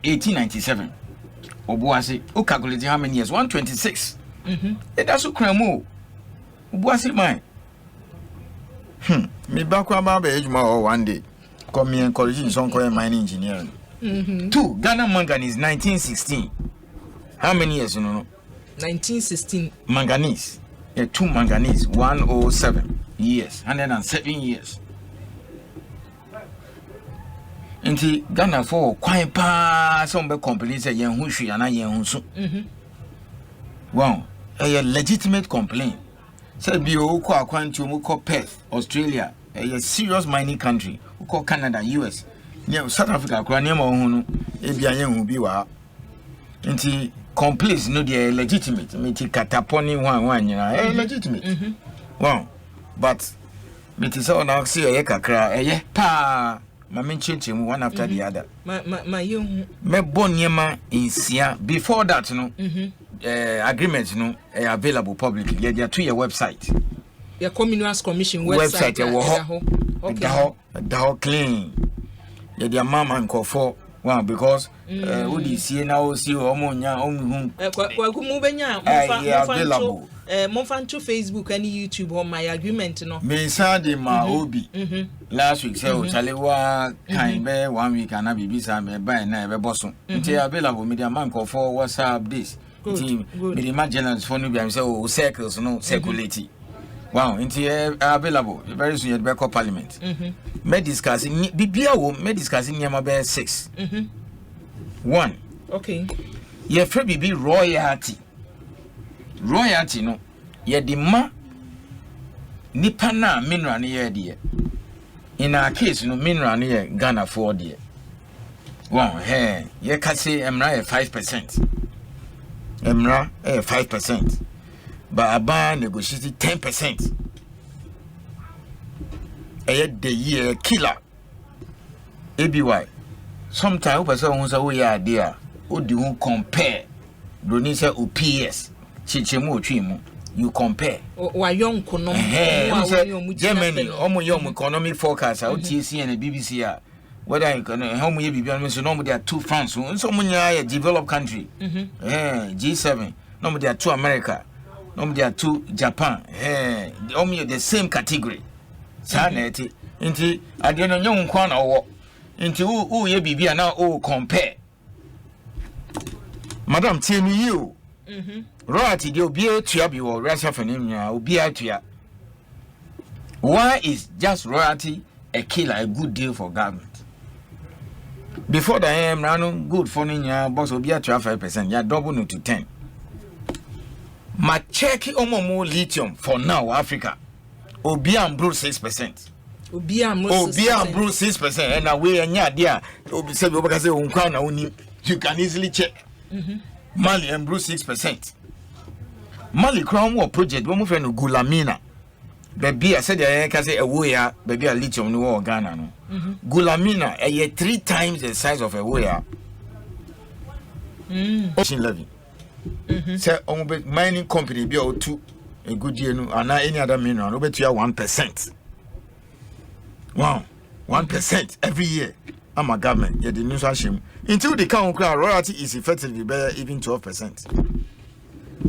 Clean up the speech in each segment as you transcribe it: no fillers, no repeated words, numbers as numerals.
1897. Obuasi, who calculated how many years? 126. That's who cramo. Obuasi mine. Me back about age more one day. Come me and college in some mining engineering. 2. Ghana manganese 1916. How many years you know? 1916. Manganese. 2 manganese 107 years. 107 years. Inti Ghana for quite pa some be complaints say yen hu hwe ana yen hu so. Wow, a legitimate complaint. Say bi o ko akwantu mu ko Perth, Australia, a serious mining country. We call Canada, US. Near South Africa, kwa near mo hu no e bia yen hu bi wa. Inti complaints no dey legitimate. Me ti kataponi wan nyina legitimate. Wow. But me ti say ona see e kakra e pa my main change one after the other. My young me bonyema insia before that no agreements no available publicly. Yeah, there 2-year website. Your Communals Commission website the clean. Yeah, their mama and for well because who do see now see omonya available. Monfanto Facebook and YouTube on my agreement no. Me sade ma obi. Last week say o chalewa kan be 1 week and bibisa me buy na be boso. Nti available media man call for WhatsApp this. Nti me imagine for no be am say o circles no circulate. Wow, nti available very soon you be call parliament. Me discussing bibia wo me discussing nyama be 6. 1. Okay. Ye free bibi royalty no ye di ma nipa na mineral ne ye de. In our case no mineral ne ye Ghana for de. Wow, ye ka say emra 5%. Emra 5%. But aba negotiate 10%. The year killer. ABY. Sometimes person who say we are there, who do compare. Don't say OPS. Chichemu Chimu, you compare. Or young Germany, almost young economic forecast, OTC and the BBC. Whether you can how many people so normally there are 2 France, and so many a developed country. G7, normally there are 2 America, normally there are 2 Japan. Only the same category. Sanity into I don't know young one or into who ye be now compare. Madam, tell me you. Royalty dey obi atua bi wo Russia fenimia obi atua. Why is just royalty a killer a good deal for government? Before the am run good for ninya boss obi atua 5%, ya double no to 10. Ma check omomo lithium for now Africa. Obi am bro 6%. Obi am bro 6% and away anya dia obi say obi ka say unkwa na oni. You can easily check. Mali and Bruce 6%. Mali crown war project, one friend Gulamina. Baby, I said, I can say a warrior, baby, a lithium no war Ghana. No. Gulamina, a year 3 times the size of a warrior. Ocean levy. Say, mining company be out 2 a good year, no, and any other mineral, no bet you 1%. Wow, 1% every year. I'm a government, yeah, the news hashim. Until the count royalty is effectively better, even 12%.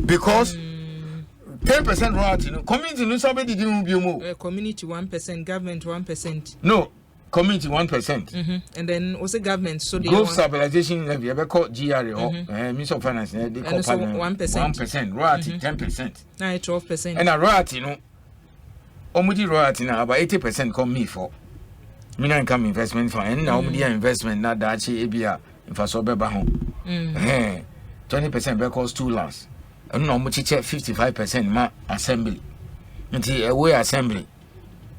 Because 10% royalty, no community no somebody didn't be more. Community 1%, government 1%. No, community 1%. And then also government, so the growth stabilization levy, ever called GRA, Minister of Finance, they call 1%, royalty 10%. Now 12%. And a royalty, no, omudi royalty now about 80% come me for. Mina income investment fund and now media investment na dachi ebia infaso beba ho 20% be cost 2 lands and no mo chiche 55% ma assembly nti away assembly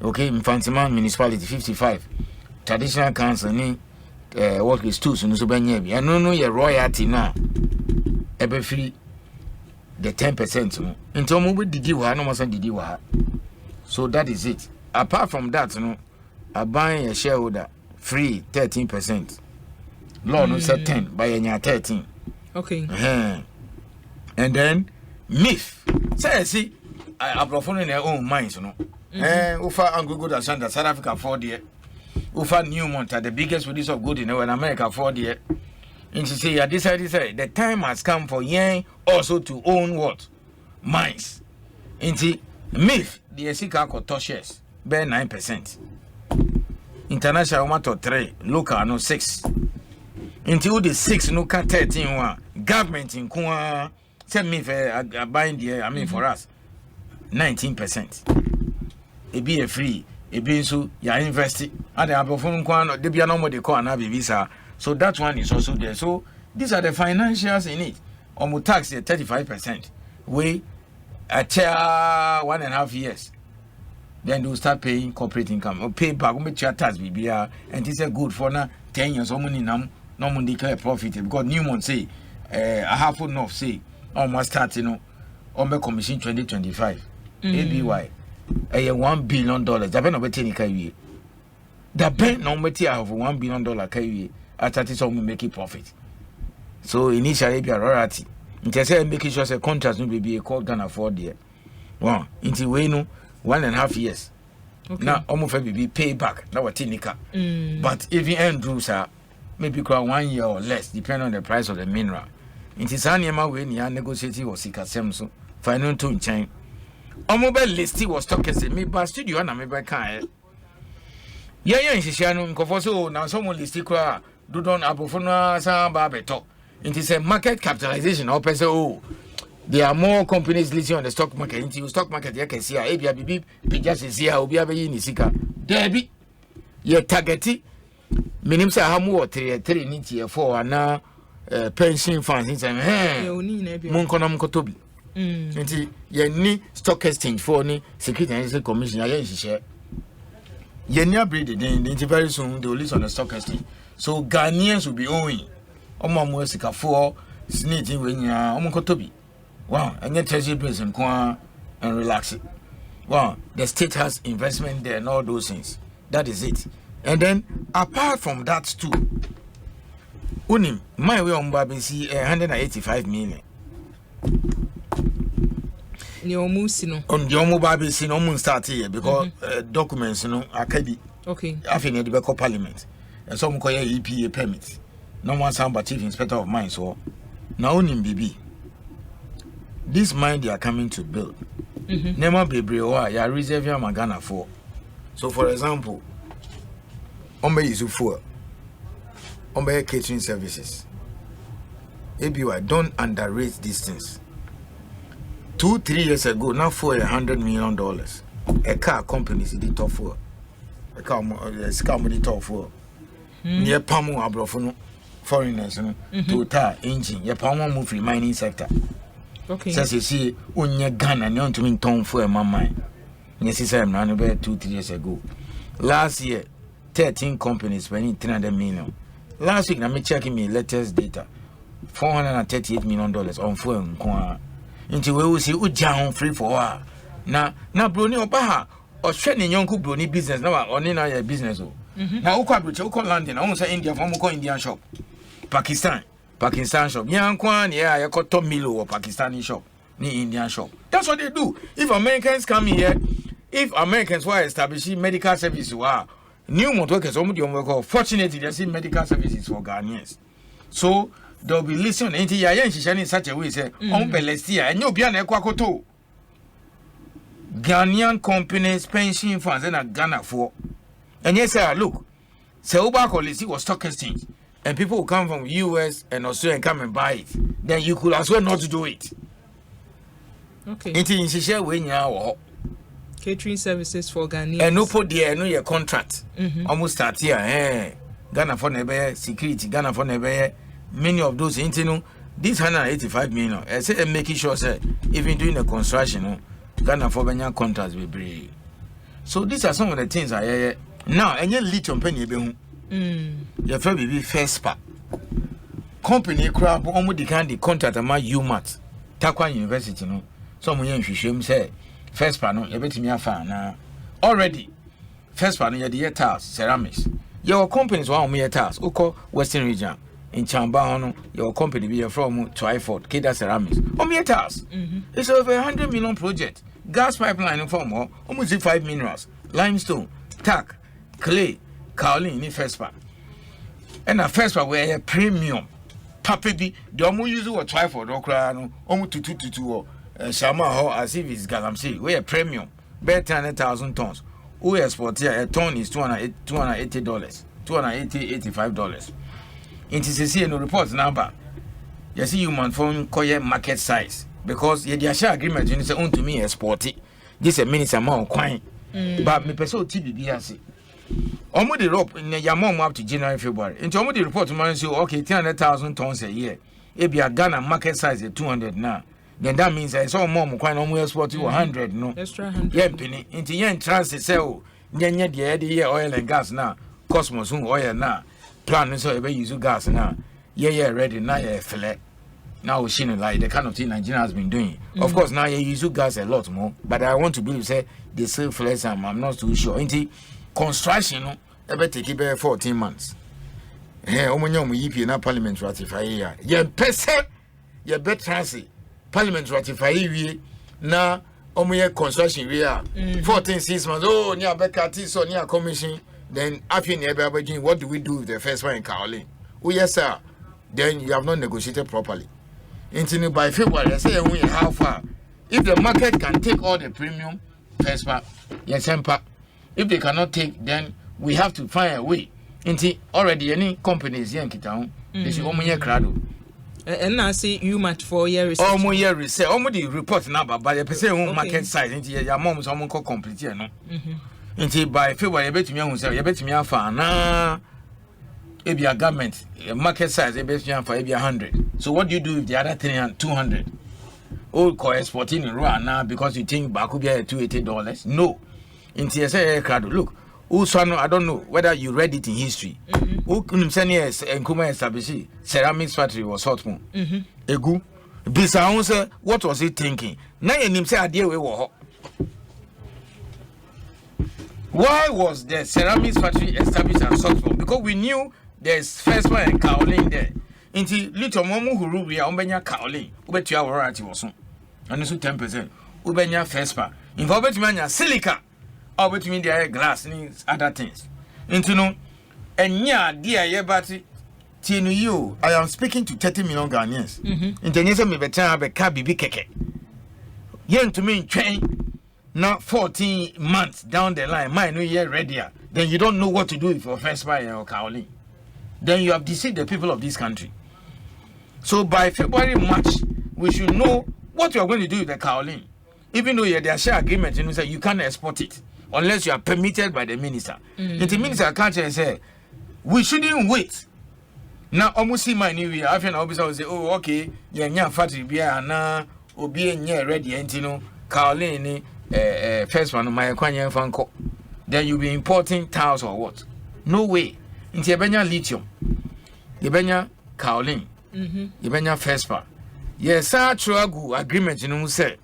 okay infantima municipality 55 traditional council ni what is 2 so no so benya bi and no ye royalty na ebe free the 10% no nti mo be didi wa no mo san didi wa so that is it. Apart from that no I buy a shareholder free 13%. Law no said 10, buy a 13. Okay. And then myth. Say see, I perform in their own minds, you know. Ufa and good as South Africa 4 year. Ufa Newmont are the biggest producer of gold in America 4 year. And she say, I decided the time has come for yen also to own what? Mines. And see, MIF, the Esika Koto shares, bear 9%. International matter 3, local no 6. Until the 6 no can 13 one. Government in Kwa send me for buying the I mean for us 19%. It be a free, it be so ya invest it. And the above Kwan, they be no more they call an visa. So that one is also there. So these are the financials in it. Omu tax 35%. We at 1.5 years. Then they will start paying corporate income or pay back tax BBR and this is good for now 10 years. Money now no one declare profit because Newmont say a half enough say almost start on commission 2025 ABY $1 billion. The ben of carry the ben no matter of $1 billion carry at that is only making profit. So initially be a royalty. It say making sure a contract no be a call can afford there. One into we no 1.5 years. Okay. Now almost be pay back. Now what tinika. But if you end rules are maybe 1 year or less, depending on the price of the mineral. It is an we near negotiating or seek a semso. Final to chain. Mobile list was talking to me, but studio and I'm a car. Yeah, she shannon confoso now someone listed cry. Do don't abofona some barbeto. It is a market capitalization or person. There are more companies listed on the stock market. Into stock market, you can see a ABB, just is here, Obi Nisika. Debbie, ye targeti. Minim say how more 3 need year for na pension funds in say mun konom kotobi nti ye ni stock exchange for ni security and exchange commission ya nhihye ye ni abread den very soon they will list on the stock exchange so Ghanaians will be owing omo sika for sneaking we nya omo kotobi wow and treasury bills and relax it. Wow, the state has investment there and all those things. That is it. And then apart from that too, unim my way on baby see 185 million. On the omo baby see no moon start here because documents akadi. Okay. I think the Beko Parliament. And some call EPA permit. No one sound but chief inspector of mines so now unim BB. This mine they are coming to build. Nema bebre wa ya reserve ya magana for. So for example, Ombe is for Ombe catering services. ABY, don't underrate these things. 2-3 years ago, now for $100 million, a car company is the top for. A car the top for. Near Pamu Abrofono, foreigners, Total engine, your Pamu move in mining sector. Okay. Says you see, when you're Ghana, you want to mean Tom for my mind. Yes, it's I'm not about 2-3 years ago. Last year, 13 companies spending $300 million. Last week, I'm checking my latest data. $438 million on phone. Into we will see Ujan free for her. Now, Bruni Obaha or training young Bruni business now or in our business. Now, Uka London, I almost say India from Indian shop. Pakistan shop. Young Kwan, yeah, I got Tom Milo or Pakistani shop. Ni Indian shop. That's what they do. If Americans come here, if Americans were establishing medical services, new workers, fortunately, they see medical services for Ghanaians. So they'll be listening to Yayan in such a way, say, on Belestia, and you'll be an Equacoto. Ghanaian companies, pension funds, and Ghana for. And yes, sir, look, Seubako Lisi was stock exchange, and people who come from US and Australia and come and buy it. Then you could as well not do it. Okay. Until you share when you are. Catering services for Ghanaians. And no put there, no your contract. Almost start here. Ghana for never security, Ghana for never many of those into this 185 million. I say making sure say even doing the construction, Ghana for Benya contracts will be. So these are some of the things I hear. Now and you lithium penny be your friend be first part. Company crab almost the kind of contract among UMAT, Takwa University, no. Some young shame say first panel, you bet me a fan already. First panel, you're the tiles, ceramics. Your companies one me tiles, Oko Western Region. In Chambano, your company be from Twyford, Keda Ceramics. Me tiles. It's over 100 million project. Gas pipeline from almost 5 minerals, limestone, tack, clay, kaolin in first part. And a first part where a premium. Papi, the omu use what try for Dokrano, omu tutu Shama ho as if it's galamsey. We a premium, better 100,000 tons. We export here a ton is $280, $285. In TCC no reports number. You see human phone call market size because you share agreement you say own to me export it. This a minute amount coin. But me person TBBC. Omo the rope in your mom up to January February. Into omo the report man say okay 300,000 tons a year. If you Ghana market size is 200 now. Then that means I saw mom coin omo export to 100 no. Extra 100. Yeah penny. Into yen transit sell nye the oil and gas now. Cosmos oil now. Plan so you use gas now. Yeah ready now flat. Now we like the kind of thing Nigeria has been doing. Of course now you use gas a lot more. But I want to believe say they sell flex and I'm not too sure. Into construction no ebe take about 14 months. Omonyo mu yipi na parliament ratify ya. Ye pese ye bet transit parliament ratify wie na omoye construction we are 14 6 months. Oh near Bekati so near commission then after near what do we do with the first one in Kaolin? Oh yes sir. Then you have not negotiated properly. Until by February, I say we how far. If the market can take all the premium first part, ASEMPA. If they cannot take, then we have to find a way. Until already any companies here in Kitao, they should almost crowd. And I see you much for year research. Almost year research. Almost the report number, but the percent market size. Until your mom is almost complete, no. Until by February, you bet me on say, you bet me on for na. If your government market size, you bet me on for maybe 100. So what do you do with the other 200? All co exporting in Rwanda now because you think back could be $280? No. In TSA crowd, look. Also, I don't know whether you read it in history. Who couldn't send yes and come establish ceramics factory was hot moon. Egu. Bisa what was he thinking? Now you say idea we were. Why was the ceramics factory established at Saltpond? Because we knew there's first one in Kaolin there. Inti little momu huru we are umbenya Kaolin. Ubet your variety was on. And so 10%. Ubenya first part. Involved mania silica. Or between the glass and other things. Into no and yeah, dear ye battery. Tinu you, I am speaking to 30 million Ghanaians. International me better have a cabi keke. Yen to me train not 14 months down the line, my new year ready. Then you don't know what to do with your first buyer or Kaolin. Then you have deceived the people of this country. So by February, March, we should know what you are going to do with the Kaolin. Even though there are share agreements, you know, say you can't export it unless you are permitted by the minister. And the minister can't say, we shouldn't wait. Now, almost see my new year. After an officer will say, oh, okay, yeah, factory be na obi nye ready, and you know, Kaolin, first one, my Kwanya Fanko. Then you'll be importing tiles or what? No way. Into Yabenya lithium, Yabenya Kaolin, Yabenya Fespa. Yes, sir, true agreement, you know, say.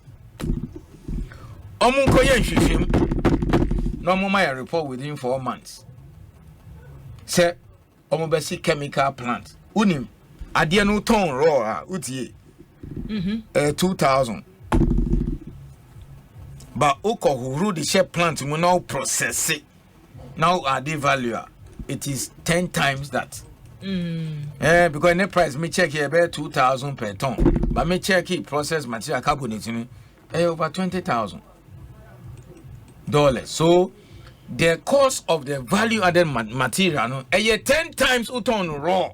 Omunko yen shishim. No more my report within 4 months. Say, omobesi chemical plant. Unim, adia no ton raw, utie. 2,000. But Oko who the share plant will now process it. Now are the value. It is 10 times that. Because in the price, me check here about 2,000 per ton. But me check it process material carbonate over $20,000. So the cost of the value added material no 10 times uton raw.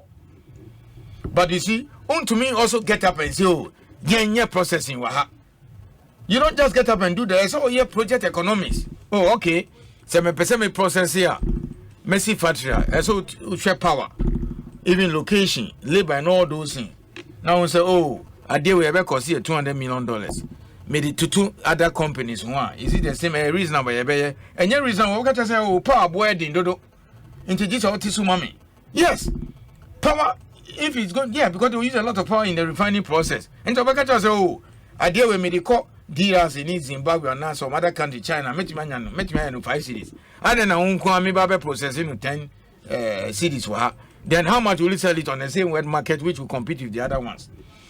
But you see, to me also get up and say, oh, yeah, processing waha. You don't just get up and do that. So yeah, project economics. Oh, okay. So me process here. Messi factory. So share power. Even location, labor and all those things. Now we say, oh, a day we ever cost here $200 million. Made it to 2 other companies. One is it the same reason? And your reason we got to say, oh, power boy didn't do into this or tisu mommy. Yes, power. If it's good, yeah, because we use a lot of power in the refining process. And so we got to say, oh, a day we made it call dealers in Zimbabwe and now some other country, China, met me 5 cities. And then I won't come me processing 10 cities. Then how much will you sell it on the same wet market which will compete with the other ones?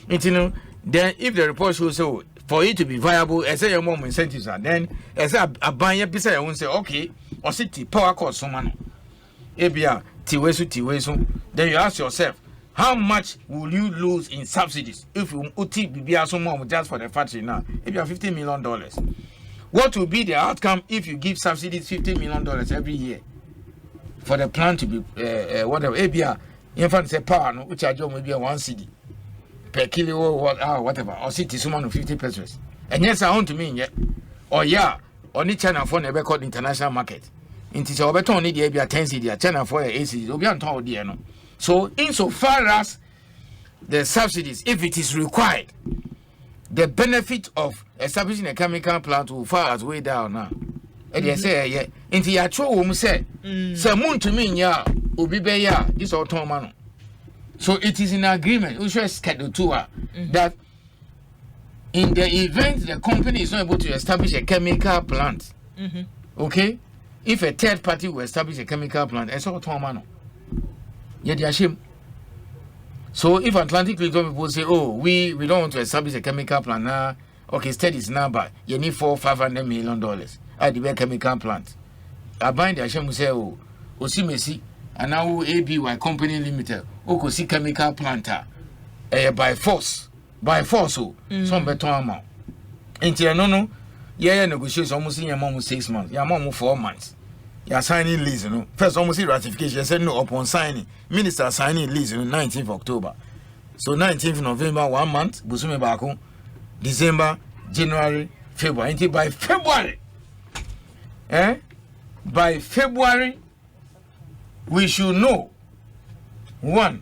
And, you know, then if the report shows so for it to be viable, I say your mom incentives are then I say a buyer piece I won't say okay or city power cost so man. Ebia tiwesu. Then you ask yourself, how much will you lose in subsidies if you be just for the factory now? If you have $50 million, what will be the outcome if you give subsidies $50 million every year for the plant to be whatever? ABR, in fact, say power, which are maybe a 1 cedi per kilo or whatever, or city someone 50 pesos. And yes, I want to mean, yeah, or yeah, only China for never called international market. It is over only the ABR 10 cedi, China for ASEMPA, will be on top of the no. So, insofar as the subsidies, if it is required, the benefit of establishing a chemical plant will far as way down now. And they say, yeah, into your true say, Samun to me, yeah, Ubibe, yeah, this autonomous. So, it is in agreement, we should schedule to that in the event the company is not able to establish a chemical plant, okay, if a third party will establish a chemical plant, it's autonomous. Yeah, they are shame. So if Atlantic Lithium people say, oh, we don't want to establish a chemical plant now, okay, studies now, but you need $400-500 million at the chemical plant. I bind the shame say, oh, Osimesi, and now ABY Company Limited, oh, see chemical plant by force, so some better amount. Until no, yeah, negotiations almost in your mom 6 months, your mom 4 months. You are signing lease, you know. First, almost ratification. You said no upon signing. Minister signing lease on 19th October. So 19th November, 1 month. Busume Bako. December, January, February. Until by February, by February, we should know 1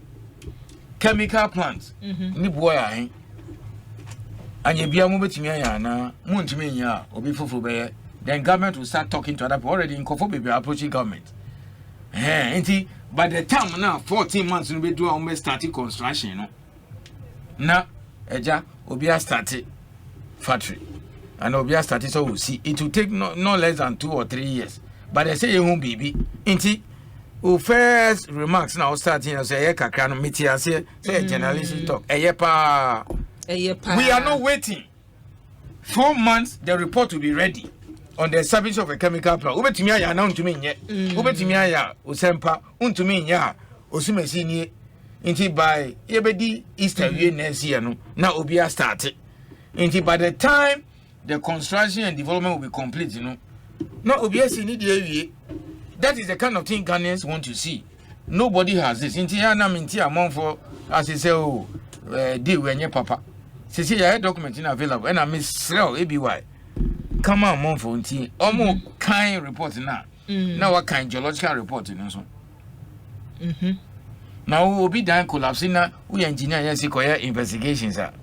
chemical plants. Ni boy ahin. Anye bia mo betimi aya na mo ntimi nya obi foforo be. Then government will start talking to other people. Already in Kofo be approaching government. By the time now 14 months we be do almost starting construction, you know. Now, eja Obia started factory. And Obia started, so we see it will take no less than 2 or 3 years. But they say you won't be. First remarks now starting say kakra no metia say journalist talk. We are not waiting. 4 months the report will be ready. On the establishment of a chemical plant. Ubetimi aya na untumi nye. Ubetimi aya ASEMPA untumi nya Osimesi nie. Inti by yebedi Easter we next year no. Na obia start. Inti by the time the construction and development will be complete, you know. No obia si ni die. That is the kind of thing Ghanaians want to see. Nobody has this. Inti ya na minti among for as he say oh deal when papa. See ya document in available and I miss sell ABY. Come on, mom for tea. Almost kind report now. Now what kind geological report in also. Now we will be done collapsing now. We engineer yes investigations and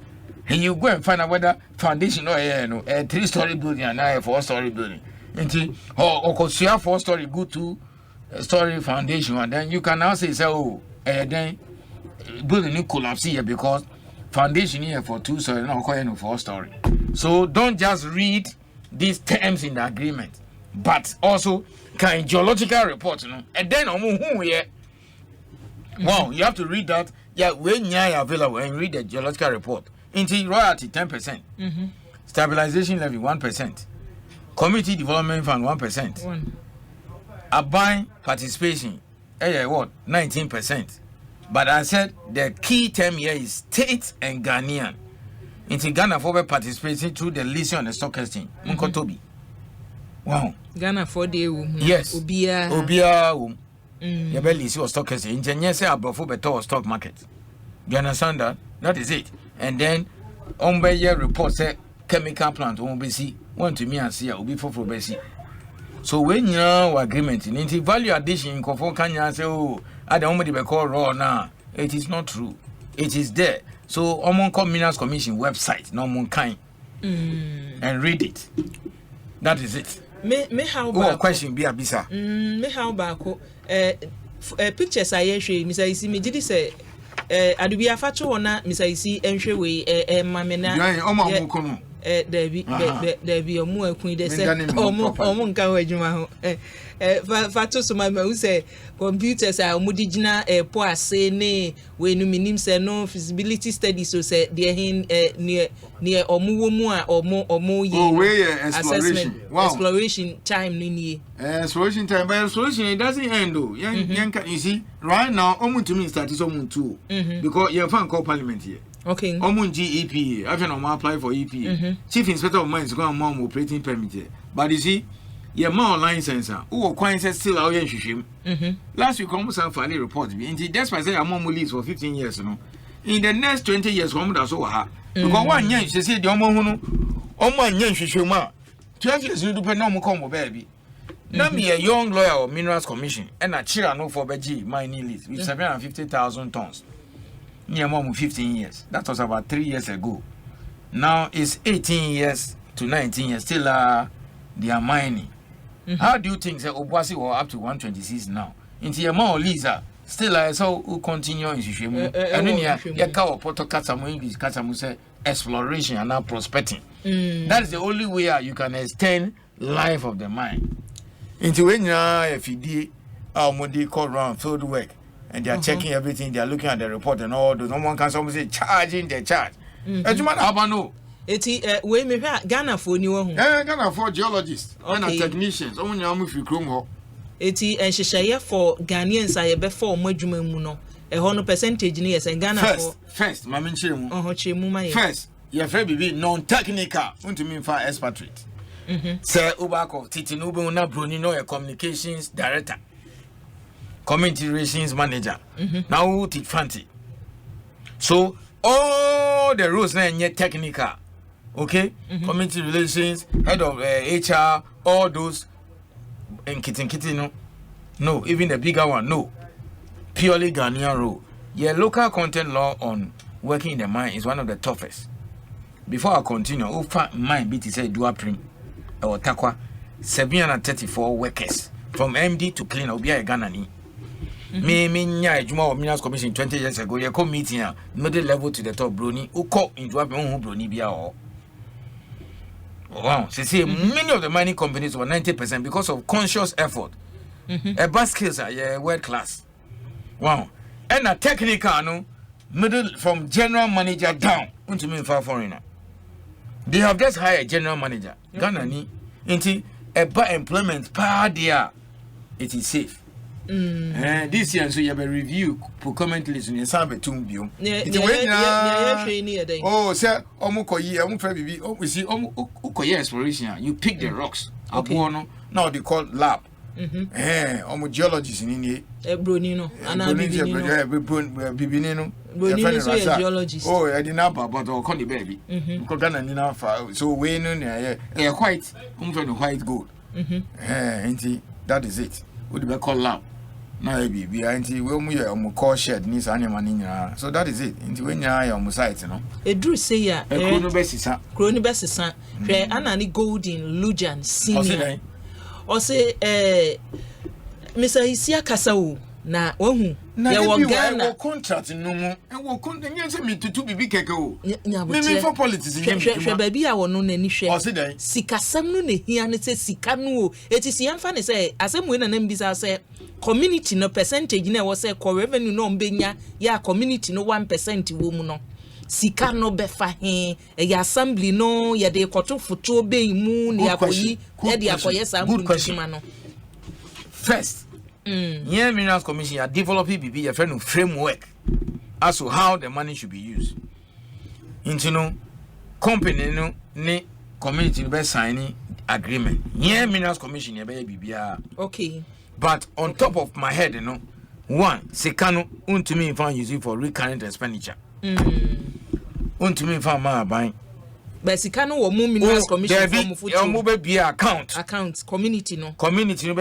you go and find out whether foundation or a 3-story building and a 4-story building. Or because you have 4-story good 2-story foundation and then you can now say oh then building new collapse here because foundation here for 2-story not calling 4-story. So don't just read these terms in the agreement, but also can geological report, you know, and then wow, you have to read that. Yeah, when you're available and read the geological report. Into royalty 10%, stabilization levy 1%, community development fund 1%, Abine participation, what 19%. But I said the key term here is state and Ghanaian. Into Ghana for participating through the lithium and the stock exchange. Munkotobi. Wow. Ghana for the yes. Obia. You better see what stock exchange. Engineer say above better stock market. You understand that? That is it. And then year report say chemical plant won't be see. Want to me and see will be for besi. So when you know agreement in value addition in Kofo Kanya say oh I don't be call raw now. It is not true. It is there. So among Minerals Commission website, no more kind, and read it. That is it. Me how about question be abisa? Me how about pictures I show Miss Ayisi me did say adubia facho na Miss Ayisi enhwe we mamena. Yeah, omo kono. there be a more queen they say nka ho adwuma ho fa so my who say computers are mudigina po ase ne we no minim say no feasibility study so say there hin near omo mu a omo ye assessment exploration time ni exploration time, but exploration it doesn't end though. You see right now omo to me start is omo too because you fan call parliament here. Okay. Omun GEPA. I can apply for EPA. Chief Inspector of Mines go mom operating permit here. But you see, your more license. Who quite still out here. Last week, almost a family report. That's why I say I'm on lease for 15 years. You know, in the next 20 years, home that's so hard. Because 1 year, she said, the Omo yen shishuma. 12 years, you do no come baby. Now me a young lawyer of Minerals Commission and a chair no for BG Mining Lease with 750,000 tons. Near mom 15 years. That was about 3 years ago. Now it's 18 years to 19 years. Still they are mining. How do you think that Obuasi were up to 126 now? Into your mom Lisa still so who continue in Shishemu. And then you cow porto Katsamu English Katsamu say exploration and now prospecting. That is the only way you can extend life of the mine. Into when you are if you did what they call around field work. And they are checking everything, they are looking at the report and all those. No one can say charging the charge. As you might have no. We may have Ghana for new home. Ghana for geologists and technicians. Only I'm if you come. Eti and Shishaya for Ghanaians, I before Mojuman Muno. A 100% years and Ghana first, Mamma Chimuma. First, your friend be non-technical, want to mean for expatriate. Sir Ubako, Titinubu, Brunino, a communications director. Community relations manager. Now who teach fancy. So all the rules now yet technical. Okay? Community relations, head of HR, all those and kitten no, even the bigger one, no. Purely Ghanaian rule. Your local content law on working in the mine is one of the toughest. Before I continue, mine BT say Dua Prim or Takwa 734 workers from MD to cleaner will be a Ghanaian. Me nya ejuma of Minerals Commission 20 years ago. You come meeting here, middle level to the top, Bruni. Who call into a Bruni bia or wow. See, many of the mining companies were 90% because of conscious effort. A bus skills are world class. Wow, and a technical no middle from general manager down. Want to mean for foreigner. They have just hired a general manager. Ghana ni into a bad employment per dia. It is safe. This year, so you have a review procurement list in your sample tomb. Oh, sir, we see exploration. You pick the rocks. Okay. Now they call lab. Geologists in India. Brunino. Bibinino. Geologist. Oh, I didn't know about or call the baby. So we know white, white gold. That is it. What do we call lab? Now be anti we call shed needs animal in. So that is it. Into when you are on site, you know. A drew say ya a chronobesisa. Where Anani Golden Lujan senior. Or say Mr. Isia Kasau na ohu na wo Ghana contract no mu e wo contract me to be big keko me for politics hwe baby a wono na ni hwe sikasam no na hia ne se sika no o etisi yamfa ne se asem we na nam bisa se community no percentage na wo se ko revenue no mbenya ya community no 1% wo mu no sika no befa he ya assembly no ya de koto foto be mu ne akoyi ya de akoye sambu no first yeah, Minerals Commission are developing a friend framework as to how the money should be used. Into no company no ne community be signing agreement. Yeah, Minerals Commission be okay. But on top of my head, you know, one, Sekano to me if I use it for recurrent expenditure. To me if I'm buying. But Sikano or Minerals Commission for be account community no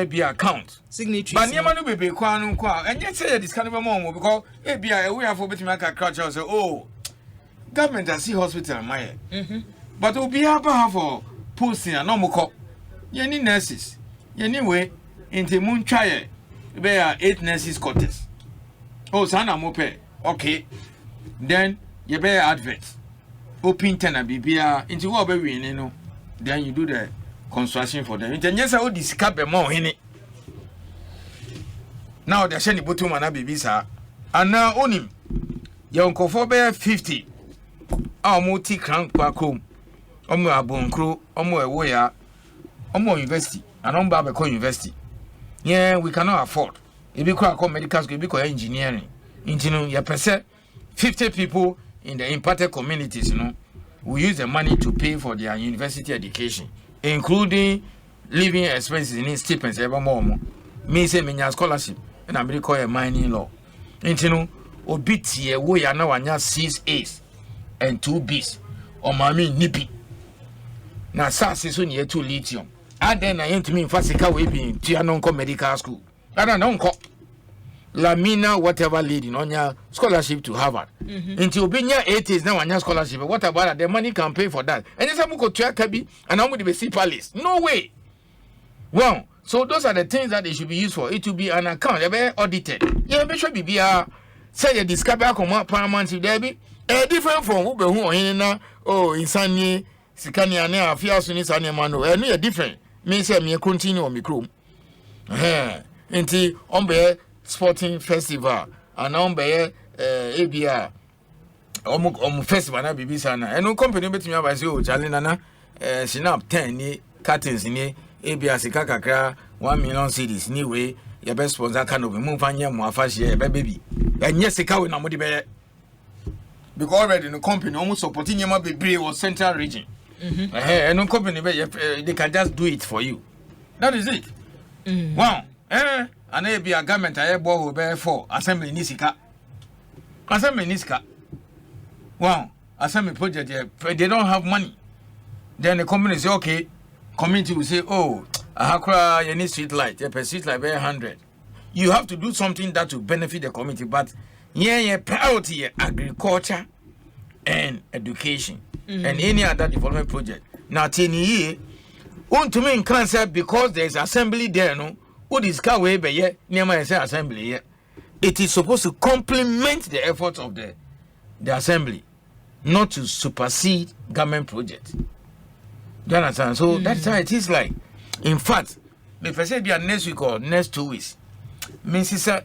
be account signature. But never no be kwa and yet say this kind of a moment because we are for betting my culture say oh government I see hospital my but will be able for posting a normal cop. You need nurses. Anyway, into moon try there are 8 nurses quarters. Oh, sana mope. Okay. Then you bear adverts. open tenor bibia into what be winning no then you do the construction for them into nyesa o disika be mo hene now they share the bottom na bibisa and now onim your nkofo be 50 omo ti crank kwakom omo abonkro omo ewoya omo university and omo be university yeah we cannot afford if you call medical school if you engineering into no you percent 50 people in the impacted communities, we use the money to pay for their university education, including living expenses in stipends ever more. Me say me scholarship, and I'm really call a mining law. And obiti we are now 6 A's and 2 B's. Or mami nipi. Now SAS is only 2 lithium. And then I to me in Fasika we be in Tianonco Medical School. I don't know. Lamina, whatever leading on your scholarship to Harvard. Until being 80s now on your scholarship. What about that? The money can pay for that. And it's a book to Kabi and I'm with the C Palace. No way. Well, so those are the things that they should be used for. It will be an account, they be audited. Yeah, be sure be say you discover come paramount there be different from who in na insani sikani ane afia suni sani mano. No different. Me say me continue on me chrome. Inti ombe sporting festival and on be ABR festival na bibi sana eno company betimi aba say o challenge na sinap 10 ni curtains ni ABR sika kakra 1 million cedis ni we your best sponsor kind of move anya mo afahye be baby enye sika we na mo de be because already the company almost supporting yama bebre was central region eno company be they can just do it for you. That is it. Wow. And there be a government I bought be for assembly nisika. Assembly nisika. Wow, assembly project they don't have money. Then the company say okay, community will say oh, Accra you need street light, you street light be 100. You have to do something that will benefit the community, but priority agriculture and education and any other development project. Now 10 years, to me in cancer because there is assembly there no. What is car way be here near my assembly here? It is supposed to complement the efforts of the assembly, not to supersede government projects. Do you understand? So that's how it is like. In fact, if I say be next week or next 2 weeks, me sister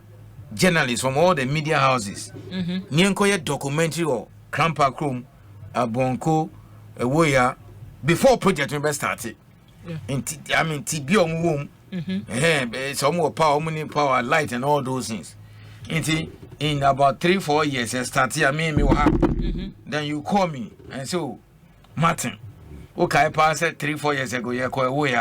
journalists from all the media houses, Nyankoye documentary or Krampa Krum, Abonko, Woya, before project member started. I mean, TB on womb. Some more power, money, power, light, and all those things. In about 3-4 years, I started. I mean, me what happen? Then you call me and so, Martin, okay, I passed 3-4 years ago. You call away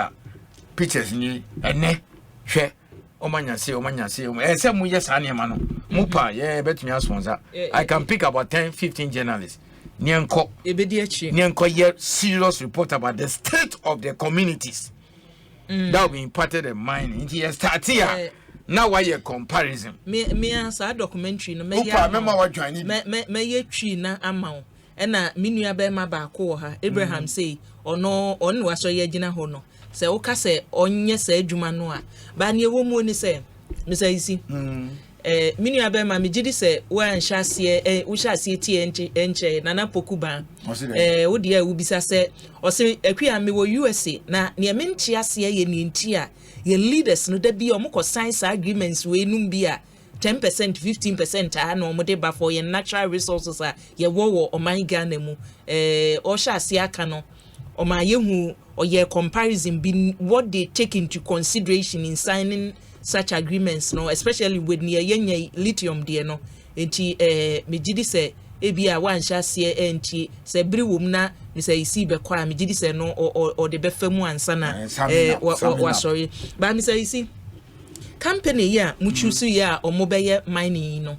pictures ni ene hwe omanya say say mu yes animano mupa yeah bet me sponsor. I can pick about 10-15 journalists. Nyanko ye serious report about the state of the communities. That will be imparted in mining. It start here. Now why a comparison? Me answer documentary no me remember what joining me ye twi na amount. And na minua be ma ba ko ha Abraham say ono waso ye gina ho no. Se wo ka se onye sa adwuma no a ba ne wo mu ni se me say isi minua be ma me gidi se wo anhyasie wo hyasie tie enche na pokuba wo de a wo bisa se o se akua me wo USA na ne me nchiase ye ne nti a ye leaders no da bi o mo sign agreements we num bi a 10% 15% na omo de ba for your natural resources a ye wo oman Ghana mu o hyasie aka no o ma yehu or your comparison be what they take into consideration in signing such agreements no especially with near lithium there no enti me gidi se ebia wan hyase enti se bri wom na me say isi be kwa me gidi se no or the befamu ansa na wa sorry ba me say isi company ya mu choose ya omo beye mining no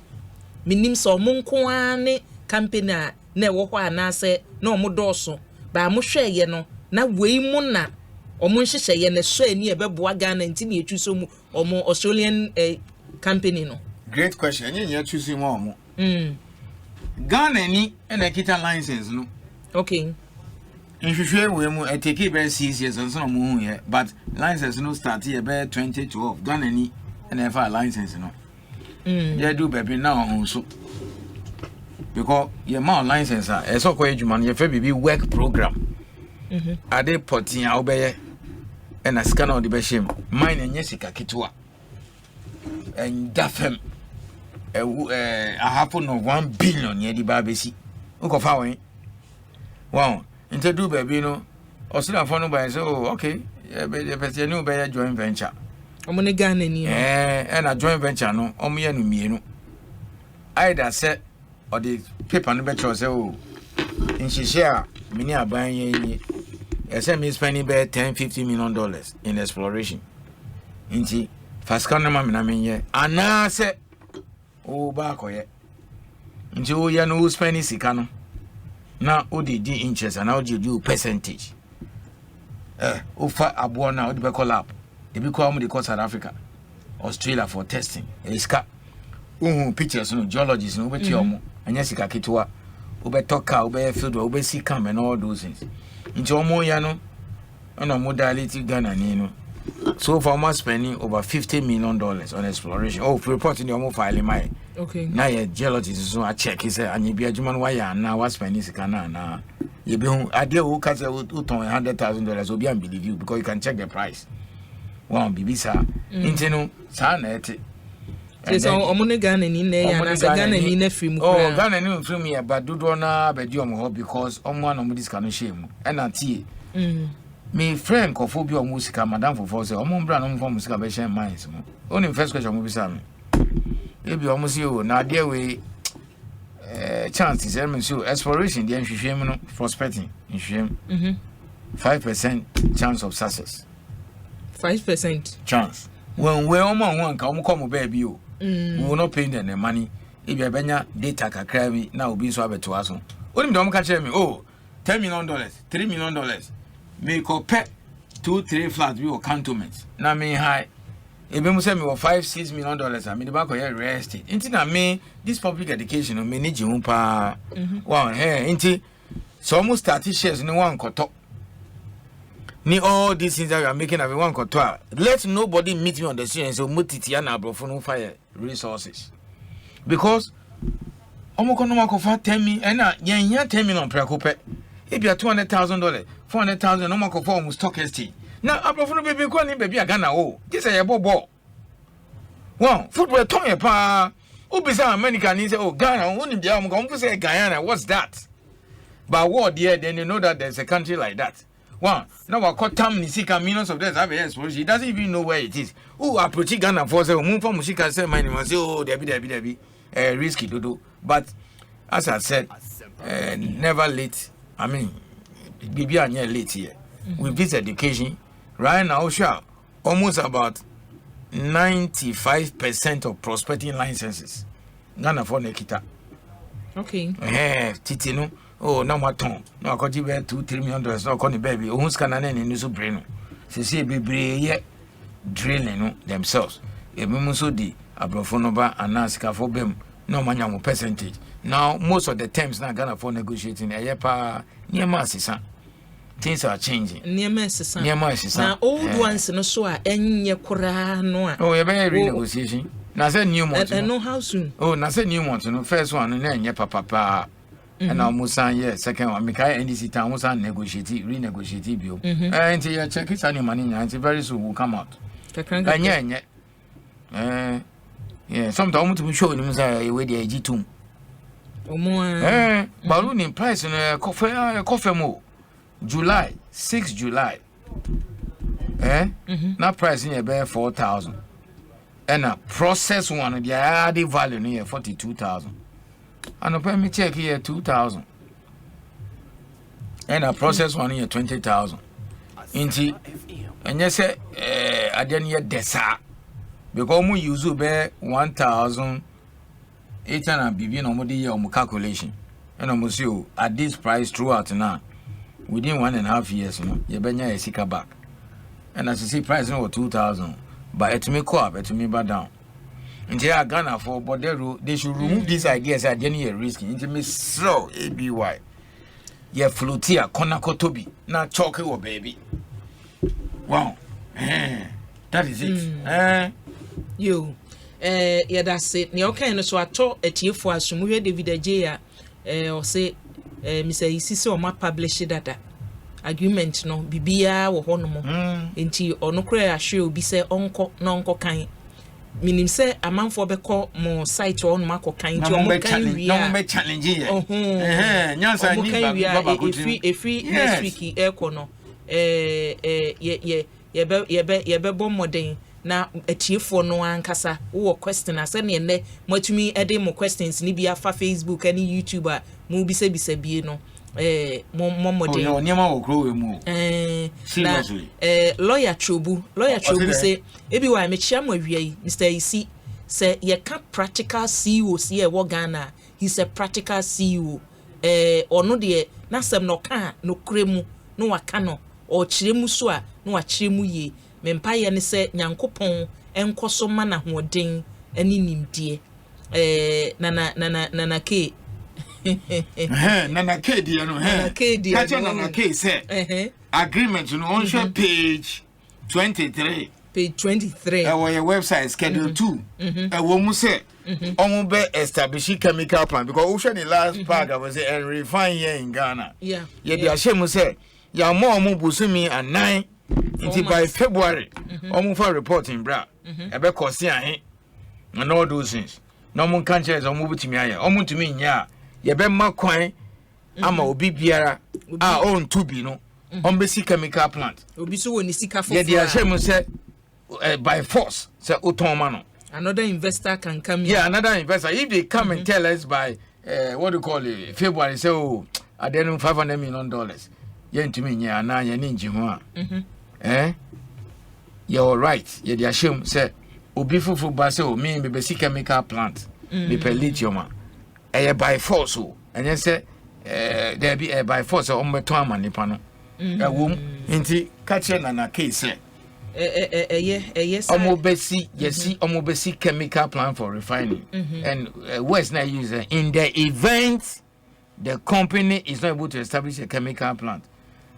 minim so mo nko ane company na ewo hɔ anase na omo dɔɔso ba mo hwɛ ye no na wei mu na omo nhyehyɛ ye na so ani ebeboa Ghana nti na etu so mu omo Australian company no. Great question. Enye choose mu omo. Ghana ni na kita license no. Okay. Nhwehwe we mu take be 6 years so no mu hu ye but license no start here be 2012. Ghana ni na fa license no. They do baby now on so. because your man license e so ko adwuma no ye fa bibi work program ade potin a obeye e na sika na odi be shem mine enye sika kitwa and dafem a happen of 1 billion ye di ba besi nko fa wen wow inte do baby no osira fo no by say oh okay e person ni obeye joint venture omo ne Ghana ni na joint venture no omo ye no mienu either say or the paper no better say oh in share mini aban ye say me spending be $10-15 million in exploration inti fast can na me na menye ana say oh ba koye inti o ya no spending sika no na o di interest and o di percentage o fa abo na o di be call up e be call am the South Africa Australia for testing iska pictures no geologists no beti omo anya sika kitwa obetoka obefield obesi cam and all those things nti omo ya no na modality Ghana ni no so far almost spending over $50 million on exploration reporting the omo file my okay na ye geologists so a check is anya bi adwuma no why na was spending sika na ye be hu ade wo ka say wo ton $100,000 obi am believe you because you can check the price one bibisa nti no sa na ete so omune Ghana ni na ya na Ghana ni na free mu kra Ghana ni free mu ya badudo na bedi omo ho because omo na omo disca no shame e na tie me friend kofo bi omo sika madam for say omo mbra no mfo mu sika be share mines mu only first question omo bisa me e bi omo si o na dia we chances e me so exploration dia nhwehwem no prospecting nhwehwem 5% chance of success 5% chance when we omo nka omo come baby o we will not pay them the money if you benya data kakra bi na obi so abeto aso onim de omo ka kire me oh $10 million $3 million me ko pet 2-3 flats we will Cantonment na me high ebe mu say me $5-6 million and me the back of here real estate inti na me this public education no me ni ji hu pa wow inti so almost 30 shares ni one koto ni all these things that we are making of one koto let nobody meet me on the street and say mutiti na abrofo no fire resources because omo kono makofa 10 million and na yen 10 million prekope e bia $200,000 $400,000 no makofa almost stock exchange na abrofo no bebe ko ni baby agana o this say bobo wow football tom ye pa obisa America ni say oh Ghana woni bia omo ko say Ghana what's that but what there then you know that there's a country like that. One, now I call Tam Nisika millions of dollars have explosion. He doesn't even know where it is. Who approach Ghana for say move from Musika say my name say oh Debbie risky to do. But as I said, never late. I mean Bibi are late here. With this education, right now sure almost about 95% of prospecting licenses. Ghana for Nekita. Okay. Titi no. Oh, no maton. No, I got you $2-3 million. No, call baby. Who's can I name so brain? See, baby, yet drilling themselves. A muso di abrofonoba and Nasca for them. No money percentage. Now, most of the terms not gonna for negotiating a yepa near Massisa. Things are changing. Near Massisa. Near Massisa. Now, old ones no so are any Kora no. Oh, you're very renegotiation. Now, said new month. And know how soon. Oh, now said new month. No, first one, and then papa. And almost second one, Mika NDC town was renegotiate bill. And you check it any money, and very soon will come out. And yeah, sometimes to be showing him say where the AG2. Balloon in price in a coffee more. July 6 July. Now price in a bear 4,000. And a process one, the added value near 42,000. And let me check here 2,000. And a process one here 20,000. Inti, and you say, I didn't yet desa because we use be 1,800 BB no more year calculation. And almost you at this price throughout now within 1.5 years, you benya a sika back. And as you see, price no 2,000, but it may go up, it may back down. Into Ghana for but they should remove these ideas at any risky into Miss Slow ABY. Yeah, Flutia, Konakotobi, not chocolate or baby. Wow, that is it. You, yeah, that's it. You okay? So I talk at you for us. We David Ajay or say Mr. Ayisi so ma publish data agreement no bibia wo ho no mo enti ono kra ahwe obi se onko kan minim se amanfo beko mo site on ma kan ti o mo kan wi no mo challenge ye nyansa ni baba ko free next week no ye be bom modern na atiefo no ankasa wo question ase ne ne matumi ede mo questions ni bia fa Facebook ani YouTube a mo bisa bie no mo modern o nyama wo kro we mu seriously lawyer chobu say ebi wa me chia mo awia Mr. Ayisi say ye ka practical CEO see e wo Ghana. He's a practical CEO ono de na sem no ka no kremu no waka no o kiremu so a no wa kiremu ye mempa ye ne se nyankopon enkoso ma na hoden ani nimdie nana ke nana ke dia no nana ke say agreement no on share page 23 our website schedule 2 wo mu say omo be establish chemical plant because we share the last part I was say and refine here in Ghana ye dia shemu say ya mo busumi anan until by February for reporting bra ebe kosi ahe and all those things no mon kan chese omo butimi aye omo ntumi nya ye be makwan ama obi biara on to be no on be chemical plant obi so woni sika for ye dia shemu say by force say otonma no another investor can come here. Another investor if they come and tell us by what do you call it February say oh I don't $500 million ye ntumi nya na ye ninji ho a you're right ye dia shame say obi fufu ba say o me be chemical plant me per lithium by force o enye say there be by force o mbeto amanipa no wom nti ka che na case yes omobesi chemical plant for refining and where's not user in the event the company is not able to establish a chemical plant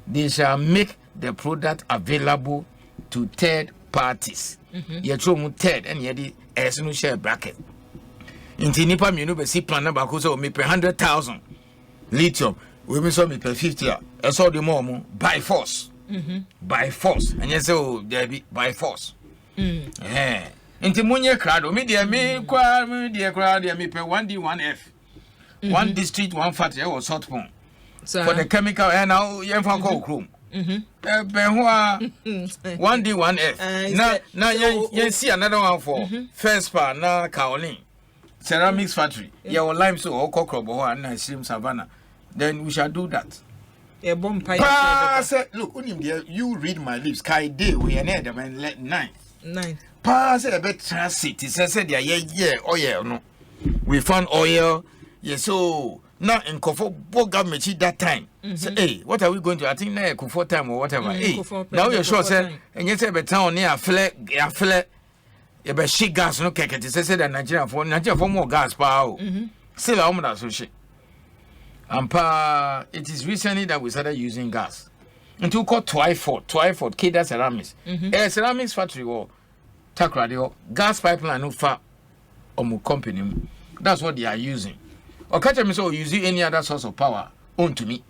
they shall make the product available to third parties ye tro mu third and ye di no share bracket inti nipa me no be si plan number ko so me per 100,000 lithium we me so me per 50 e so the more by force by force and you say oh there be by force inti munye crowd me dey me kwa dey me per 1D 1F one district one factory was sort pon for the chemical and now you fan call chrome benhua 1D 1F na you see another one for first part na kaolin ceramics factory you lime so or kokrobo and na stream savannah then we shall do that look you read my lips kai day we are near them and let 9 pass a bit transit said oil no we found oil yes so now in Kofo government that time say hey what are we going to I think na Kofo time or whatever hey now you're sure say and you say be town near flare you be shit gas no keke say that Nigeria for more gas power still how much so shit and it is recently that we started using gas until called Twyford Keda Ceramics ceramics factory or Accra gas pipeline no far company that's what they are using or catch me so using any other source of power on to me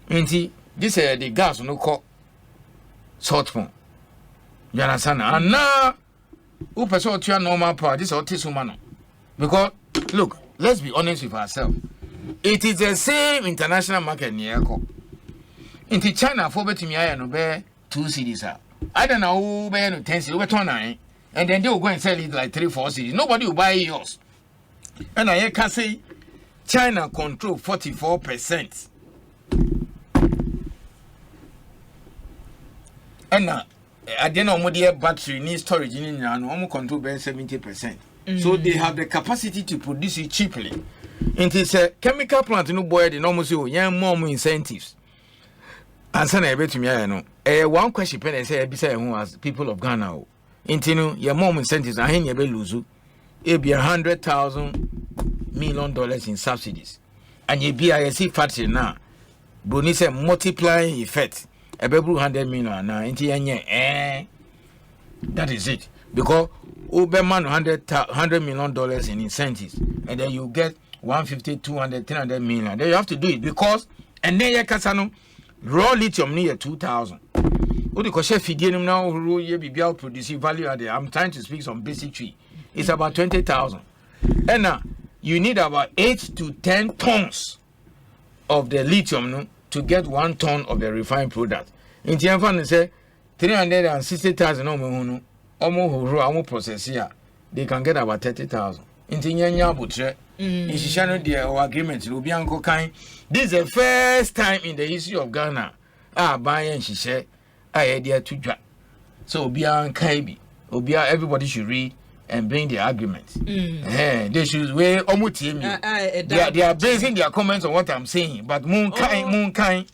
until this the gas no call salt pond you understand and now who person to normal power this autism man because look let's be honest with ourselves. It is the same international market near ko. Into China for betting me no be 2 cities. I don't know who buy no 10 cities, over 9, and then they will go and sell it like 3-4 cities. Nobody will buy yours. And I can say China control 44%. And at the end of the battery need storage in and control 70%. So they have the capacity to produce it cheaply. It is a chemical plant no boy the normal so yan more incentives. Answer na ebe to me no. One question pen say be say who as people of Ghana. Intinu your more incentives and you be lose. It be $100,000 million in subsidies. And you be a see factory now. Bruni say multiplying effect. Ebe 100 million now into that is it. Because over $100 million in incentives and then you get 150, 200, 300 million. Then you have to do it because and then you can raw lithium near 2,000. What the question figure now you be able to produce value added. I'm trying to speak some basic tree. It's about 20,000. And now you need about 8 to 10 tons of the lithium to get 1 ton of the refined product. In Tianfan say 360,000 almost process here. They can get about 30,000. In Tianya Butre, in Shishano, their agreement will be uncle kind. This is the first time in the history of Ghana. Buying, she said, I idea to drop. So, Bian Kaibi, Obia, everybody should read and bring the argument. They should weigh Omuti. They are basing their comments on what I'm saying, but Moonkind.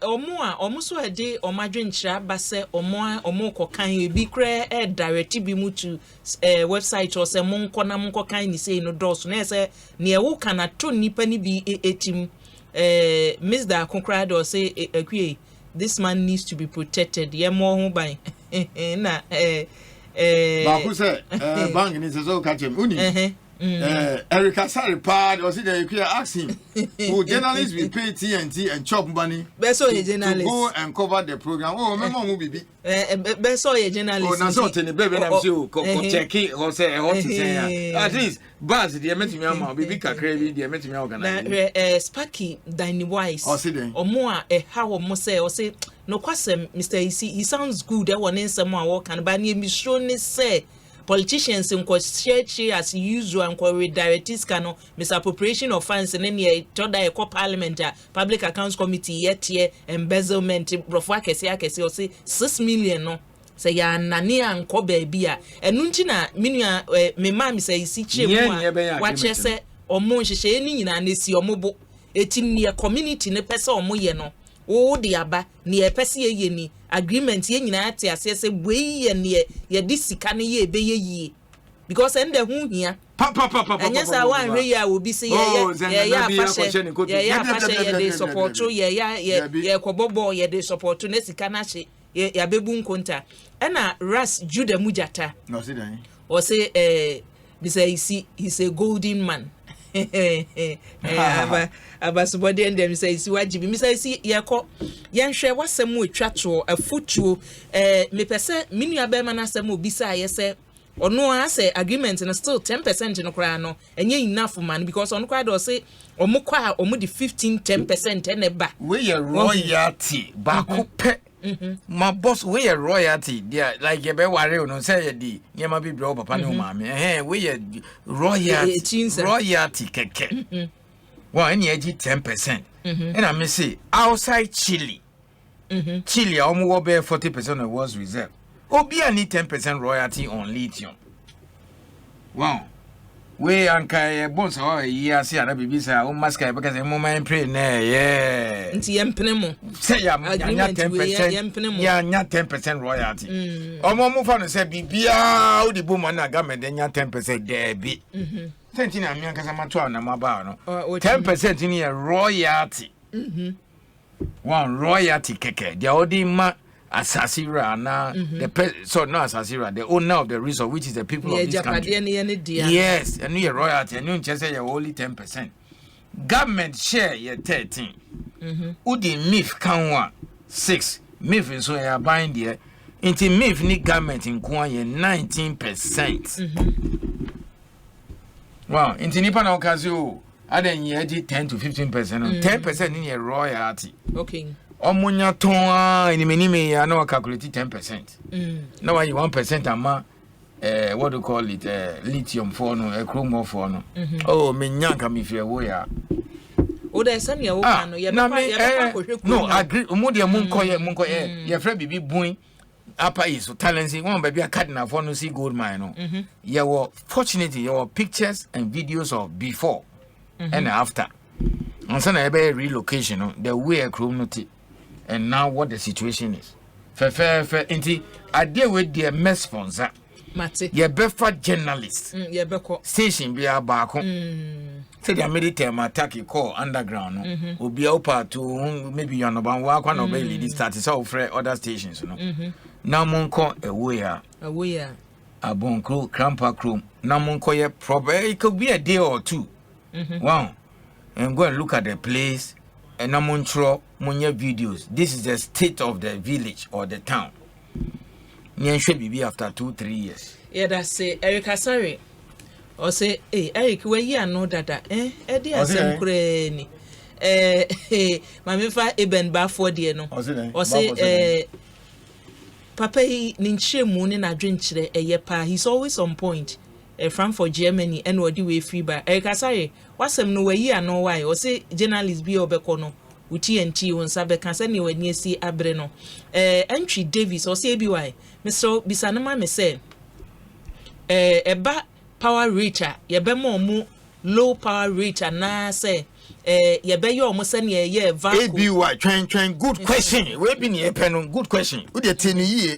Almost a day or my drink shop, but say or more cocaine be cray direct be mu to website or say Monco kind say no doors near who can a 2 penny be a team. Miss the concrete or say agree. This man needs to be protected. Yeah, more by na who said bang is so catch him uni. Erica Sari Pad or see that you ask him who journalists will pay TNT and chop money to go and cover the program. Oh, my mom will be beso a journalist. Oh, na so baby I'm sure check it or say at least buzz the met me am be kakra the met me organize Sparky Danny Wise or see them or more how or say or say no kwasem Mr. Ayisi he sounds good that one in someone work and by name show ne say politicians in share as usual and redirect cano misappropriation of funds and any toda parliament public accounts committee yet embezzlement brofwa kesi or say 6 million no say ya nani anko baby and nuntina minua me mama say si che mu wa che se omo nhihye ni nyina na si omobo eti ne community ne pese omo ye no wo de aba ne e pese ye ni agreement ye nyina ate ase se boi ye ne ye di sika ne ye be ye because ende hu hia anya sa wan hwe ya obi se ye afashe ye de support ye kobobo ye de support ne sika na hye ya bebu nkonta na ras juda mujata no see then or say he's a golden man abasubode and them say si wajibi mi say si yenhwe wasem otwa to afutuo me pese minua be mana asem obisa ye say ono a say agreement na still 10% no kra no enye enough man because ono kra do say omukwa omudi 15-10% ene ba we royalty ba ko pe my boss we royalty there like you be worry no say di nyema bi bro papa no mama we royalty keke well any 10% and I may say outside Chile Chile almost be 40% of was reserve obi any 10% royalty on lithium wow we anka bonds or year see na bibi say o maska because e mo man pray na nti yempene mo say ya 10% ya nya 10% royalty omo fa no say bibia o di bo man na government nya 10% there bi senti na mi anka sa mato na maba no 10% ni royalty one royalty keke dia odi ma Asasira na Asasira, the owner of the resort, which is the people of this country. Yes, and you royalty, and you just say you're only 10%. Government share your 13. Udi MIF kanwa 6. MIF is so you're buying there. Into MIF ni government in Kwanye 19%. Wow, into Nipa na okazu, aden yeji 10 to 15%. 10% in your royalty. Okay. Omunya ton in minime ya no calculate 10%. Now you 1% ama what do you call it lithium for no chrome for no. Oh me nyanka me fie wo ya. O da san ya wo kan no ye no agree umudi munko ye frɛ bibi bun apa is talent one baby a cardinal for no see gold mine no. You were fortunately your pictures and videos of before and after. And so na be relocation no the way chrome no and now what the situation is. Inti ade with the mess sponsor. Mate. Ye befa journalist. Ye beko. Station be abako. Say the military attack call underground no. Obi opa to maybe you no ban wa kwa no be lead start so for other stations no. Now monko away ya. Abon crew crampa crew. Now monko ye proper it could be a day or two. Wow. And go and look at the place and Namontro Munya videos. This is the state of the village or the town. Nyan should be after 2-3 years. Yeah, that's it. Erica, sorry. Or say, hey, Eric, where you know that, Eddie, I said, Granny. My fa Eben Bafford, dear, no. Or say, Papa, Ninche Moon and I drink a yepa. He's always on point. From for Germany and what do we free by Erica, sorry. What's some no way you know why? Or say, journalist be obecono. With TNT on Sabe can send you near see Abreno. Entry Davis or say why. Mr. Bisanama me say, a ba power reacher, ye be more low power reacher, na say, ye be your almost any year value. ABY, trying, good question. We be near pen, good question. Would you 10 year?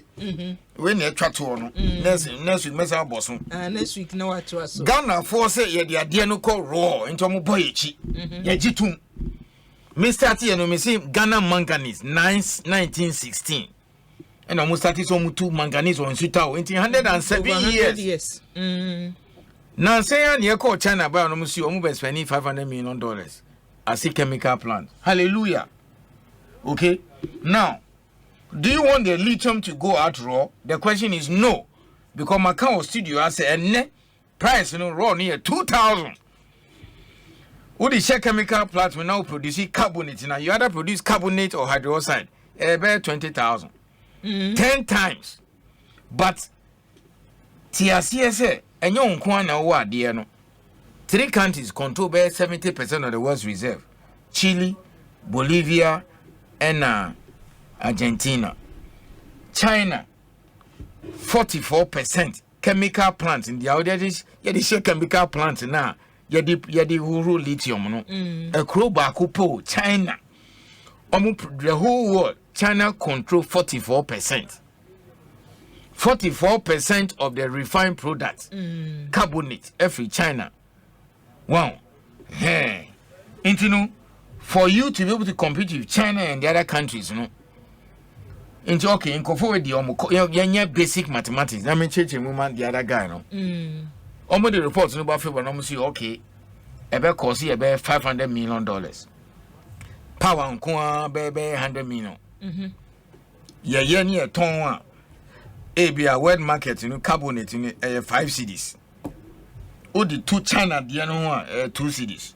When you try to on next week, Mesa Boson. Next week, no, what to us. Ghana for say, ye the idea no call raw into Moboichi. Ye Jitum. Mr. T and me say Ghana manganese 1916. And almost started some 2 manganese on Sutao in 107 years. Now say near call China by almost you almost spending $500 million. I see chemical plant. Hallelujah. Okay. Now, do you want the lithium to go out raw? The question is no. Because my car studio I say and price raw near 2,000. What is your chemical plant will now produce carbonate? Now you either produce carbonate or hydroxide. About 20,000. 10 times. But TRCSA and your Kwana wa dear no. 3 countries control about 70% of the world's reserve. Chile, Bolivia, and Argentina. China, 44% chemical plants in the audience. Yeah, they share chemical plants now. Yadi huru lithium no. Accra bakupo China. The whole world, China control 44%. 44% of the refined products, carbonate, every China. Wow. Hey. And you know, for you to be able to compete with China and the other countries, you know. And okay, in forward the basic mathematics. I mean, change woman, the other guy, no. Almost the reports no about favor, no see okay. About cost about $500 million. Power on kwa baby $100 million. Yeah, near ton ABA world market, you know, carbonate in 5 cities. O the 2 China, the other 2 cities.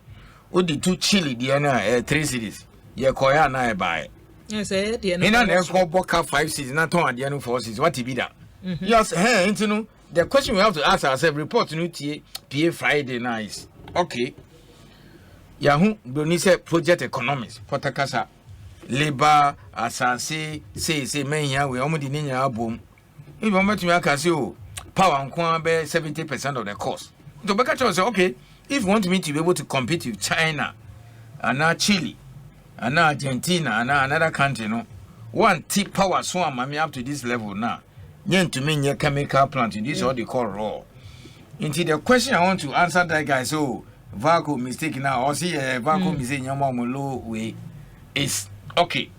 O the 2 Chile, the other 3 cities. Yeah, Korea na buy. Yes, eh, the other. In an call book 5 cities, not on the other 4 cities. What to be that? Yes, hey, you know. The question we have to ask ourselves, report to PA Friday night. Okay. Yahoo, Bonise project economics, Potakasa, labor, assassin, say, man, here we almost in your boom. If you want to make us you power and Kwan bear 70% of the cost. So, Bakacho say, okay, if you want me to be able to compete with China, and now Chile, and now Argentina, and now another country, no, one tip power swam, I mean, up to this level now. Yen to mean your chemical plant, this is what they call raw. Into the question I want to answer that guy, so vacuum mistake now, or see a vacuum is in your mom low way is okay.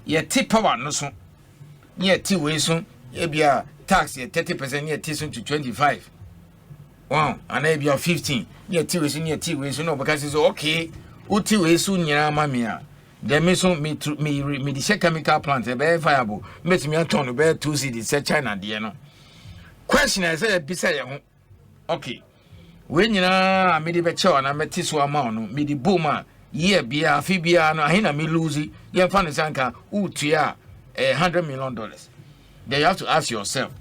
Yeah, tip power no so. Yeah, T way soon, yeah, be a tax, yeah, 30%, yeah, T soon to 25. Wow, and maybe you're 15. Yeah, T way soon, yeah, T way soon, no, because it's okay. Uti way soon, yeah, mamma. They may so me the chemical plant a very viable. Met me a ton of 2 cities, say China, dear no. Question I say, beside okay. When you know, I made a better and I met this one, me the boomer, yeah, be a Fibia, no, I ain't me lose it. You find a sanka, $100 million. Then you have to ask yourself,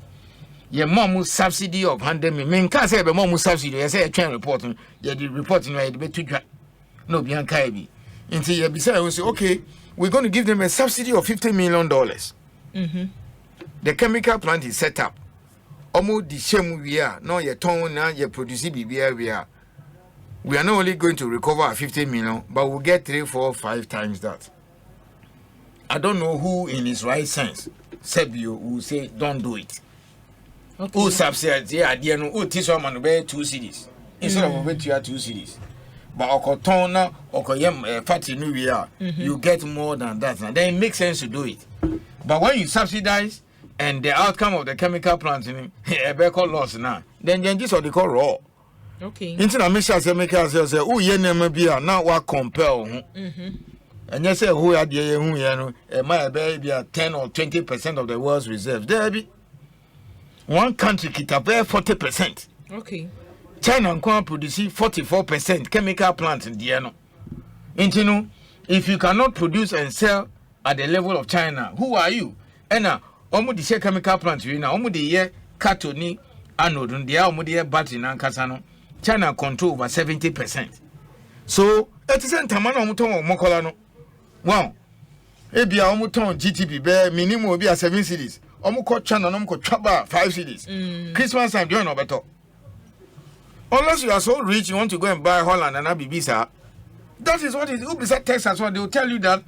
your mom subsidy of 100 million. Can't say, but mom subsidy, I say a train reporting, yeah, the reporting right, the better. No, beyond Kaibi. Until you beside we say, okay, we're going to give them a subsidy of $50 million. The chemical plant is set up. Almost the same we are. Now you're torn now, you're producing BBR we are. We are not only going to recover our 50 million, but we'll get 3, 4, 5 times that. I don't know who in his right sense, Sebio, will say, don't do it. Okay. Who subsidies, yeah, dear, no, who teach someone to bear 2 cities instead of over 2 cities. But Okotona, Okoyem, Fatty New Year, you get more than that. And then it makes sense to do it. But when you subsidize and the outcome of the chemical plant in a loss now, then this is what they call raw. Okay. Into na me sure say make us say oh ye name bia na wa compel ho. And you say who are the who you know, might be 10 or 20% of the world's reserves. There be one country kita bear 40%. Okay. China can produce 44% chemical plants in the ano. You know, if you cannot produce and sell at the level of China, who are you? And now, almost the chemical plants you know, almost the year catoni anode, the almost the battery and casano. China control over 70%. So, at the same time, I'm mokolano. Wow. Ebia omuton GTP be minimum be 7 cities. Omuko China no mko chaba 5 cities. Christmas time do no better. Unless you are so rich you want to go and buy Holland and Abibisa. That is what is Ubisa Texas what they will tell you that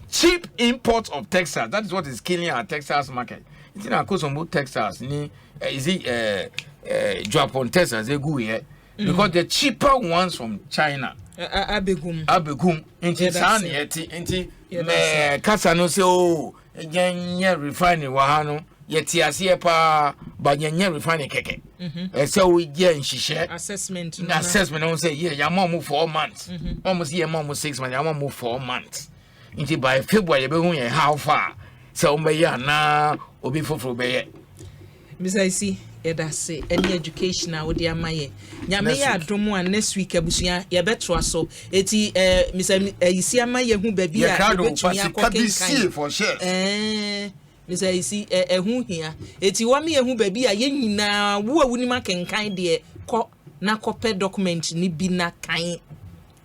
cheap imports of Texas. That is what is killing our Texas market. It's in a cause of Texas ni is it Japan Texas they go here because the cheaper ones from China abegum inti san yeti inti me kasa no se o yenye refinery wa ha no yeti ase pa ba yenye refinery keke se o ye nhihye assessment no say yeah ya mom 4 months almost year mom 6 months ya mom 4 months inti by February be hu ye how far se o be ya na obi foforo be ye Ayisi say any education a wodi amaye nyame ya adomo an next week abusua ye betro so eti Ayisi amaye hu ba bia betumi akokenkan for sure Ayisi hu hia eti wa me hu ba bia ye nyina wo awuni makenkan de ko na copy document ni bi na kan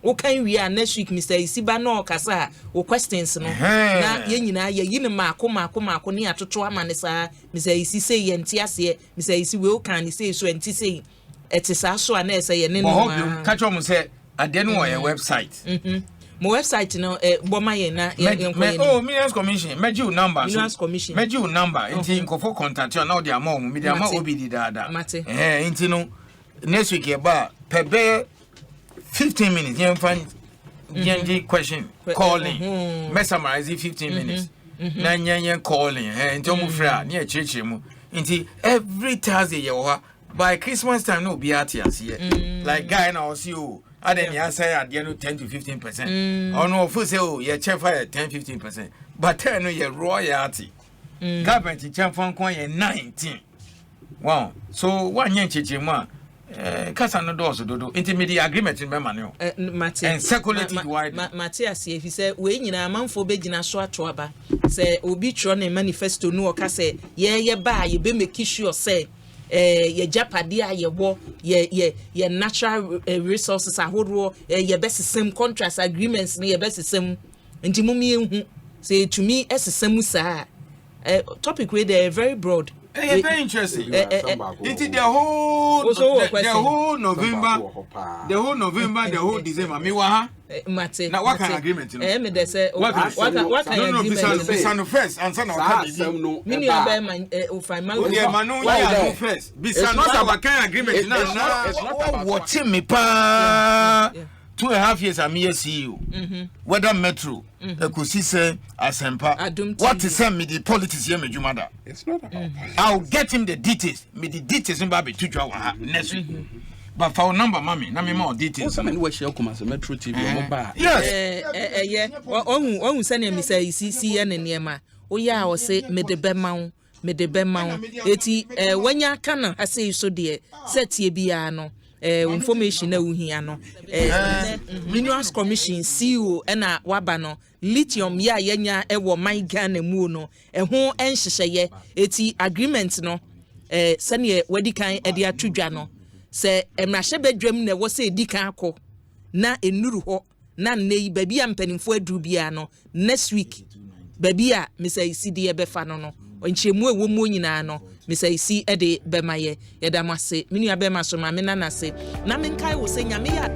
wo kan wi next week Ayisi ba no kasa wo questions no na ye nyina ye yine maako ni atoto amane sa Ayisi say ye ntiase Ayisi we kan ni say so enti say etisa so ana say ye ne no catch on say ade no your website mo website no boma ye na Millions Commission meju number Millions Commission meju number enti nkofo contact you now the amount media ma obi di dada enti no next week e ba pebe 15 minutes you find the question calling me summarize 15 minutes na nyen calling enti omu fra na chirichiri mu enti every Thursday you by Christmas time no be at here like guy na see you and then you say at the end 10 to 15% or no for say oh you check for 10-15% but then you royalty government check for 19 wow so one yen chichima kasa no do so dodo intermediate agreement in memano and circulated wide Matthias if he say we nyina amanfo be gina so ato aba say obi tro na manifesto no o ka say ye ba ye be make sure say ye japade a ye wo ye natural resources ahodo ye be same contracts agreements ne ye be same nti mumie hu say to me esesam sa topic we they very broad. Very interesting. It's the whole November, the whole December. Me wa Mate. Now what kind of agreement? Me they say what kind of agreement? Bisano first and son of no. Me you be man Manu ya first. Bisano what kind of agreement? Now it's not watching me pa. 2.5 years I'm here CEO. Whether Metro, Ekusi say ASEMPA. What is me the politics here me jumada? It's not about I'll get him the details. Me the details mba to draw next week. But for number mommy, na me more details. Some we share come as Metro TV mobile. Yes. Yeah. Ohun send me say CC na niema. Oya o say me de bema eti wanya kana ase so de set ye bia no. Information na uhia no Minerals Commission CEO na waba no lithium ya yenya ewo my Ghana mu no ho enhyehyeye eti agreement no sane wadi kan e de atudwa no se emrahye badwam na wo se edi kan akọ na enuru ho na nei baby ampanimfo aduru bia no next week baby a Ayisi de befa no onchemu ewo mu nyina no Ayisi e de bemaye yedamase minu abema so ma me na nase na menkai wo se nyame ya